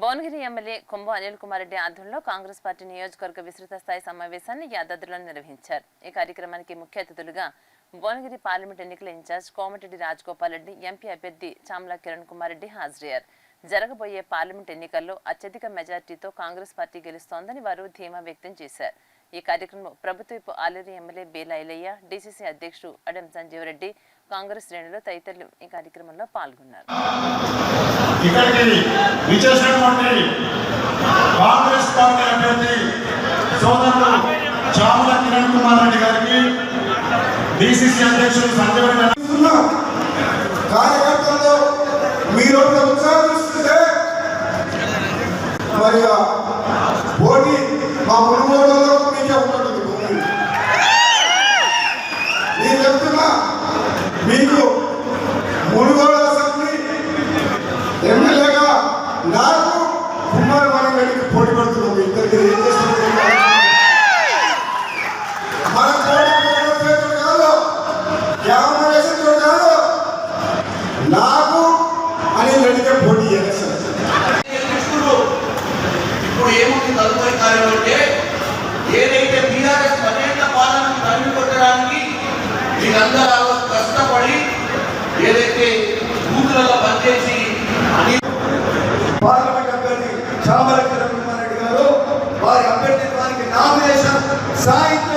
Bhuvanagiri MLA కుంభ అనిల్ కుమార్ రెడ్డి ఆధ్వర్యంలో Congress party నియోజకవర్గ విస్తృత స్థాయి సమావేశాన్ని యాదాద్రిలో నిర్వహించారు. ఈ కార్యక్రమానికి ముఖ్య అతిథులుగా భువనగిరి పార్లమెంట్ ఎన్నికల ఇన్ఛార్జ్ కోమటిరెడ్డి రాజగోపాల్ రెడ్డి, ఎంపీ అభ్యర్థి చామల కిరణ్ కుమార్ రెడ్డి హాజరయ్యారు. జరగబోయే పార్లమెంట్ ఎన్నికల్లో అత్యధిక మెజార్టీతో కాంగ్రెస్ పార్టీ గెలుస్తోందని వారు ధీమా వ్యక్తం చేశారు. ఈ కార్యక్రమంలో ప్రభుత్వపు ఆలేరు ఎమ్మెల్యే బేల ఐలయ్య, డీసీసీ అధ్యక్షుడు అడం సంజీవ్ రెడ్డి, కాంగ్రెస్ శ్రేణులు తదితరులు ఈ కార్యక్రమంలో పాల్గొన్నారు. కాంగ్రెస్ పార్టీ అభ్యర్థి సోదరుడు చామల కిరణ్ కుమార్ రెడ్డి గారికి, డీసీసీ అధ్యక్షుడు సంజయ్ రెడ్డి కార్యకర్తల్లో మీరు ఉత్సాహిస్తుంటే మరి పోటీ మా మునుగోడులో మీకే ఉంటుంది. నేను చెప్తున్నా, మీకు మునుగోడు అసెంబ్లీ ఎమ్మెల్యేగా నాకు కుమార్ రెడ్డికి పోటీ పడుతున్నాం. ఇద్దరికి ఏం చేస్తున్నారు? మన పోటీ కాదు, యాభై కాదు, నాకు అనిల్ రెడ్డికే పోటీ చేస్తారు. ఇప్పుడు ఏముంది తదుపరి కార్యం అంటే, ఏదైతే బీఆర్ఎస్ 10 ఏళ్ల పాలనను తరిమి కొట్టడానికి వీళ్ళందరూ కష్టపడి ఏదైతే బూతులలో పనిచేసి పార్లమెంట్ అభ్యర్థి చామల కిరణ్ కుమార్ రెడ్డి గారు వారి అభ్యర్థిత్వానికి నామినేషన్ సాయంత్రం